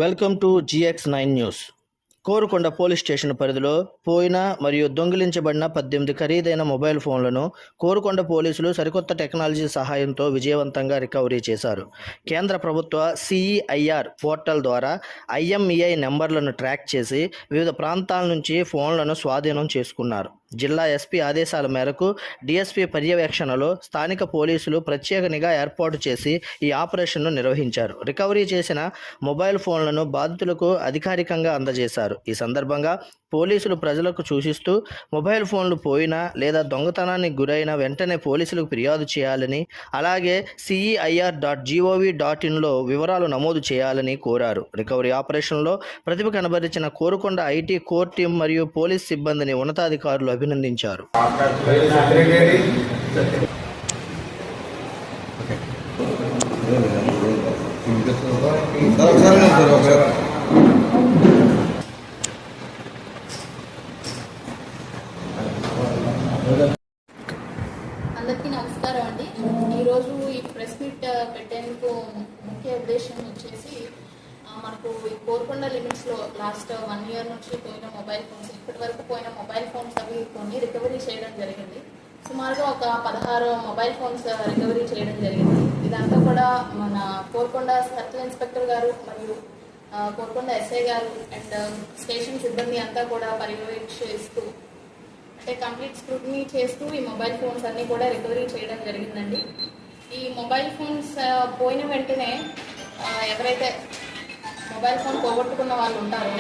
Welcome to GX9 news. Korukonda police station పరిధిలో పోయిన మరియు దొంగిలించబడిన 18 ఖరీదైన మొబైల్ ఫోన్లను కోరుకొండ పోలీసులు సరికొత్త టెక్నాలజీ సహాయంతో విజయవంతంగా రికవరీ చేశారు. కేంద్ర ప్రభుత్వ CEIR పోర్టల్ ద్వారా IMEI నెంబర్లను ట్రాక్ చేసి వివిధ ప్రాంతాల నుంచి ఫోన్లను స్వాధీనం చేసుకున్నారు. జిల్లా SP ఆదేశాల మేరకు DSP పర్యవేక్షణలో స్థానిక పోలీసులు ప్రత్యేక నిఘా ఏర్పాటు చేసి ఈ ఆపరేషన్ను నిర్వహించారు. రికవరీ చేసిన మొబైల్ ఫోన్లను బాధితులకు అధికారికంగా అందజేశారు. ఈ సందర్భంగా పోలీసులు ప్రజలకు సూచిస్తూ మొబైల్ ఫోన్లు పోయినా లేదా దొంగతనానికి గురైన వెంటనే పోలీసులకు ఫిర్యాదు చేయాలని, అలాగే CEIR.gov.in వివరాలు నమోదు చేయాలని కోరారు. రికవరీ ఆపరేషన్లో ప్రతిభ కనబరిచిన కోరుకొండ IT కోర్ టీం మరియు పోలీస్ సిబ్బందిని ఉన్నతాధికారులు అభినందించారు. అందరికీ నమస్కారం అండి. ఈరోజు ఈ ప్రెస్ మీట్ పెట్టేందుకు ముఖ్య ఉద్దేశం వచ్చేసి మనకు ఈ కోరుకొండ లిమిట్స్లో లాస్ట్ 1 year నుంచి పోయిన మొబైల్ ఫోన్స్, ఇప్పటి వరకు పోయిన మొబైల్ ఫోన్స్ అవి కొన్ని రికవరీ చేయడం జరిగింది. సుమారుగా ఒక 16 మొబైల్ ఫోన్స్ రికవరీ చేయడం జరిగింది. ఇదంతా కూడా మన కోరుకొండ సర్కిల్ ఇన్స్పెక్టర్ గారు మరియు కోరుకొండ SI గారు అండ్ స్టేషన్ సిబ్బంది అంతా కూడా పర్యవేక్షిస్తూ అంటే కంప్లీట్ స్క్రూటినీ చేస్తూ ఈ మొబైల్ ఫోన్స్ అన్నీ కూడా రికవరీ చేయడం జరిగిందండి. ఈ మొబైల్ ఫోన్స్ పోయిన వెంటనే ఎవరైతే మొబైల్ ఫోన్ పోగొట్టుకున్న వాళ్ళు ఉంటారో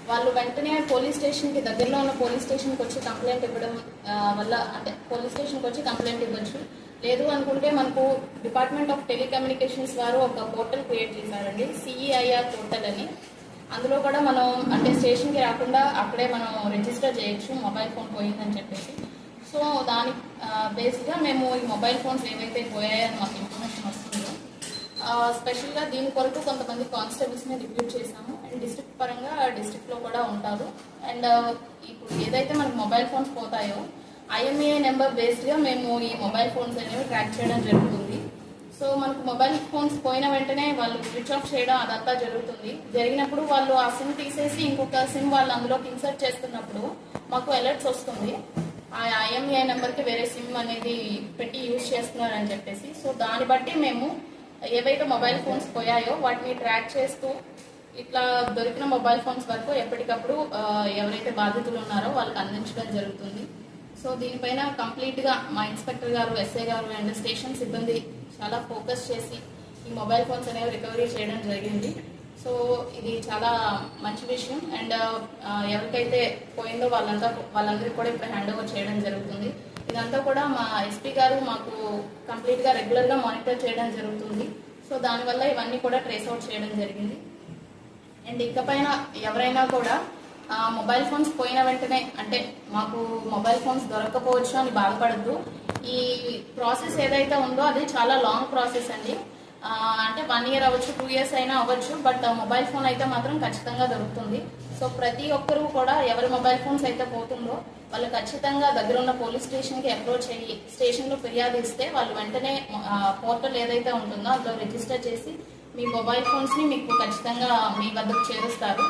వాళ్ళు వెంటనే పోలీస్ స్టేషన్కి, దగ్గరలో ఉన్న పోలీస్ స్టేషన్కి వచ్చి కంప్లైంట్ ఇవ్వడం వల్ల, అంటే పోలీస్ స్టేషన్కి వచ్చి కంప్లైంట్ ఇవ్వచ్చు. లేదు అనుకుంటే మనకు డిపార్ట్మెంట్ ఆఫ్ టెలికమ్యూనికేషన్స్ వారు ఒక పోర్టల్ క్రియేట్ చేశారండి, CEIR పోర్టల్ అని. అందులో కూడా మనం అంటే స్టేషన్కి రాకుండా అక్కడే మనం రిజిస్టర్ చేయొచ్చు మొబైల్ ఫోన్ పోయిందని చెప్పేసి. సో దాని బేస్గా మేము ఈ మొబైల్ ఫోన్స్ ఏవైతే పోయాయని మాకు ఇన్ఫర్మేషన్ వస్తుందో స్పెషల్గా దీని కొరకు కొంతమంది కానిస్టేబుల్స్ని రిక్రూట్ చేశాము. అండ్ డిస్ట్రిక్ట్ పరంగా డిస్ట్రిక్ట్లో కూడా ఉంటారు. అండ్ ఇప్పుడు ఏదైతే మనకు మొబైల్ ఫోన్స్ పోతాయో IMEI నెంబర్ బేస్డ్గా మేము ఈ మొబైల్ ఫోన్స్ అనేవి ట్రాక్ చేయడం జరుగుతుంది. సో మనకు మొబైల్ ఫోన్స్ పోయిన వెంటనే వాళ్ళు స్విచ్ ఆఫ్ చేయడం అదంతా జరుగుతుంది. జరిగినప్పుడు వాళ్ళు ఆ సిమ్ తీసేసి ఇంకొక సిమ్ వాళ్ళు అందులోకి ఇన్సర్ట్ చేస్తున్నప్పుడు మాకు అలర్ట్స్ వస్తుంది, ఆ IMEI నెంబర్కి వేరే సిమ్ అనేది పెట్టి యూజ్ చేస్తున్నారని చెప్పేసి. సో దాన్ని బట్టి మేము ఏవైతే మొబైల్ ఫోన్స్ పోయాయో వాటిని ట్రాక్ చేస్తూ ఇట్లా దొరికిన మొబైల్ ఫోన్స్ వరకు ఎప్పటికప్పుడు ఎవరైతే బాధితులు ఉన్నారో వాళ్ళకి అందించడం జరుగుతుంది. సో దీనిపైన కంప్లీట్గా మా ఇన్స్పెక్టర్ గారు, SI గారు అండ్ స్టేషన్ సిబ్బంది చాలా ఫోకస్ చేసి ఈ మొబైల్ ఫోన్స్ అనేవి రికవరీ చేయడం జరిగింది. సో ఇది చాలా మంచి విషయం. అండ్ ఎవరికైతే పోయిందో వాళ్ళందరికీ కూడా ఇప్పుడు హ్యాండ్ ఓవర్ చేయడం జరుగుతుంది. ఇదంతా కూడా మా SP గారు మాకు కంప్లీట్గా రెగ్యులర్గా మానిటర్ చేయడం జరుగుతుంది. సో దానివల్ల ఇవన్నీ కూడా ట్రేస్ అవుట్ చేయడం జరిగింది. అండ్ ఇకపైన ఎవరైనా కూడా మొబైల్ ఫోన్స్ పోయిన వెంటనే అంటే మాకు మొబైల్ ఫోన్స్ దొరకకపోవచ్చు అని బాధపడద్దు. ఈ ప్రాసెస్ ఏదైతే ఉందో అది చాలా లాంగ్ ప్రాసెస్ అండి. అంటే 1 year అవ్వచ్చు, 2 years అయినా అవ్వచ్చు, బట్ మొబైల్ ఫోన్ అయితే మాత్రం ఖచ్చితంగా దొరుకుతుంది. సో ప్రతి ఒక్కరూ కూడా ఎవరి మొబైల్ ఫోన్స్ అయితే పోతుందో వాళ్ళు ఖచ్చితంగా దగ్గర ఉన్న పోలీస్ స్టేషన్కి అప్రోచ్ అయ్యి స్టేషన్లో ఫిర్యాదు ఇస్తే వాళ్ళు వెంటనే పోర్టల్ ఏదైతే ఉంటుందో అందులో రిజిస్టర్ చేసి మీ మొబైల్ ఫోన్స్ని మీకు ఖచ్చితంగా మీ వద్దకు చేరుస్తారు.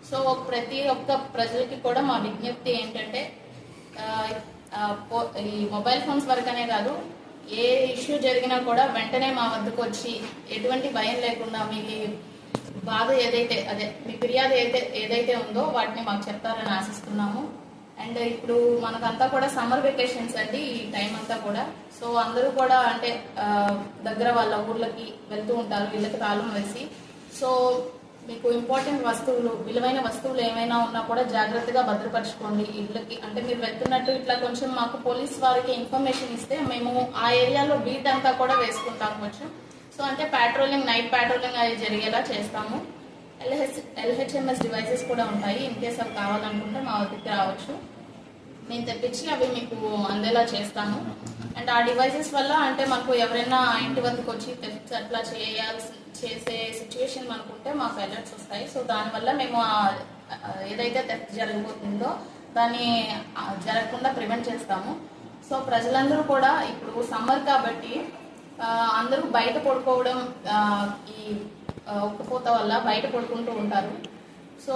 సో ప్రతి ఒక్క ప్రజలకి కూడా మా విజ్ఞప్తి ఏంటంటే ఈ మొబైల్ ఫోన్స్ వరకనే కాదు, ఏ ఇష్యూ జరిగినా కూడా వెంటనే మా వద్దకు వచ్చి ఎటువంటి భయం లేకుండా మీ బాధ ఏదైతే మీ ఫిర్యాదు ఏదైతే ఉందో వాటిని మాకు చెప్తారని ఆశిస్తున్నాము. అండ్ ఇప్పుడు మనకంతా కూడా సమ్మర్ వెకేషన్స్ అండి ఈ టైం అంతా కూడా. సో అందరూ కూడా అంటే దగ్గర వాళ్ళ ఊర్లకి వెళ్తూ ఉంటారు ఇళ్ళకి తాళం వేసి. సో మీకు ఇంపార్టెంట్ వస్తువులు, విలువైన వస్తువులు ఏమైనా ఉన్నా కూడా జాగ్రత్తగా భద్రపరచుకోండి ఇళ్ళకి. అంటే మీరు వెళ్తున్నట్టు ఇట్లా కొంచెం మాకు పోలీస్ వారికి ఇన్ఫర్మేషన్ ఇస్తే మేము ఆ ఏరియాలో బీట్ అంతా కూడా వేసుకుంటాం కొంచెం. సో అంటే ప్యాట్రోలింగ్, నైట్ ప్యాట్రోలింగ్ అది జరిగేలా చేస్తాము. LHMS డివైసెస్ కూడా ఉంటాయి. ఇన్ కేస్ అవి కావాలనుకుంటే మా వద్దకి రావచ్చు, నేను తెప్పించి అవి మీకు అందేలా చేస్తాను. అండ్ ఆ డివైసెస్ వల్ల అంటే మాకు ఎవరైనా ఇంటి వద్దకు వచ్చి అట్లా చేసే సిచ్యువేషన్ అనుకుంటే మాకు అలర్ట్స్ వస్తాయి. సో దానివల్ల మేము ఏదైతే థెఫ్ట్ జరగబోతుందో దాన్ని జరగకుండా ప్రివెంట్ చేస్తాము. సో ప్రజలందరూ కూడా ఇప్పుడు సమ్మర్ కాబట్టి అందరూ బయట పడుకోవడం, ఈ ఉక్కపోత వల్ల బయట పడుకుంటూ ఉంటారు. సో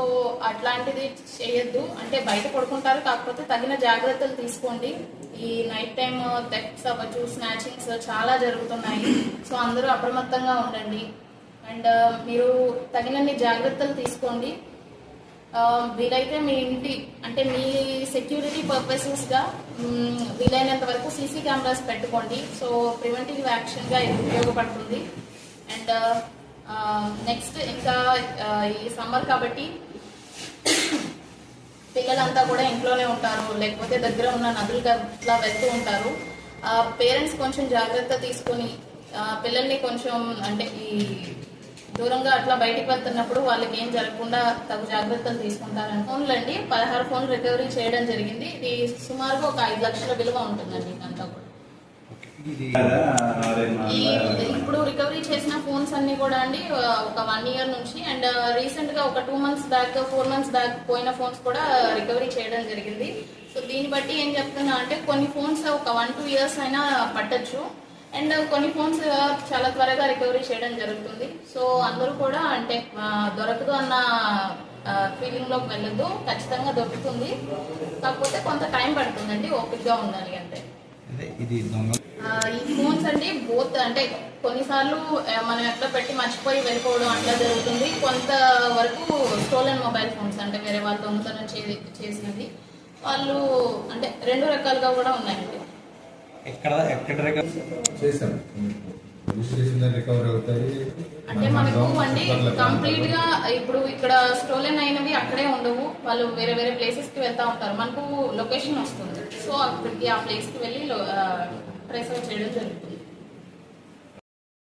అట్లాంటిది చేయొద్దు. అంటే బయట పడుకుంటారు, కాకపోతే తగిన జాగ్రత్తలు తీసుకోండి. ఈ నైట్ టైం థెఫ్ట్స్ అవ్వచ్చు, స్నాచింగ్స్ చాలా జరుగుతున్నాయి. సో అందరూ అప్రమత్తంగా ఉండండి. అండ్ మీరు తగినన్ని జాగ్రత్తలు తీసుకోండి. వీలైతే మీ ఇంటి అంటే మీ సెక్యూరిటీ పర్పసెస్గా వీలైనంత వరకు సీసీ కెమెరాస్ పెట్టుకోండి. సో ప్రివెంటివ్ యాక్షన్గా ఇది ఉపయోగపడుతుంది. అండ్ నెక్స్ట్ ఇంకా ఈ సమ్మర్ కాబట్టి పిల్లలంతా కూడా ఇంట్లోనే ఉంటారు, లేకపోతే దగ్గర ఉన్న నదులుగా ఇట్లా వెళ్తూ ఉంటారు. పేరెంట్స్ కొంచెం జాగ్రత్త తీసుకొని పిల్లల్ని కొంచెం అంటే ఈ దూరంగా అట్లా బయటికి వెళ్తున్నప్పుడు వాళ్ళకి ఏం జరగకుండా తగు జాగ్రత్తలు తీసుకుంటారని. ఫోన్లు అండి 16 ఫోన్లు రికవరీ చేయడం జరిగింది. ఇది సుమారుగా ఒక 5 లక్షల విలువ ఉంటుందండి ఇదంతా కూడా. ఇప్పుడు రికవరీ చేసిన ఫోన్స్ అన్ని కూడా అండి ఒక 1 ఇయర్ నుంచి అండ్ రీసెంట్ గా ఒక 2 మంత్స్ బ్యాక్ 4 మంత్స్ బ్యాక్ పోయిన ఫోన్స్ కూడా రికవరీ చేయడం జరిగింది. సో దీన్ని బట్టి ఏం చెప్తున్నా అంటే కొన్ని ఫోన్స్ ఒక 1-2 ఇయర్స్ అయినా పట్టచ్చు అండ్ కొన్ని ఫోన్స్ చాలా త్వరగా రికవరీ చేయడం జరుగుతుంది. సో అందరూ కూడా అంటే దొరకదు అన్న ఫీలింగ్ లోకి వెళ్ళొద్దు, ఖచ్చితంగా దొరుకుతుంది. కాకపోతే కొంత టైం పడుతుందండి, ఓపికగా ఉండాలి అంతే. ఈ ఫోన్స్ అండి బోత్ అంటే కొన్నిసార్లు మనం ఎట్లా పెట్టి మర్చిపోయి వెళ్ళిపోవడం అట్లా జరుగుతుంది. కొంత వరకు స్టోలన్ మొబైల్ ఫోన్స్ అంటే వేరే వాళ్ళ దొంగతనం చేసినది వాళ్ళు అంటే 2 రకాలుగా కూడా ఉన్నాయండి. అంటే మనకు అండి కంప్లీట్ గా ఇప్పుడు ఇక్కడ స్టోలెన్ అయినవి అక్కడే ఉండవు, వాళ్ళు వేరే వేరే ప్లేసెస్ కి వెళ్తా ఉంటారు. మనకు లొకేషన్ వస్తుంది, సో అక్కడికి ఆ ప్లేస్ కి వెళ్ళి ట్రేస్ అవుట్ చేయడం జరుగుతుంది.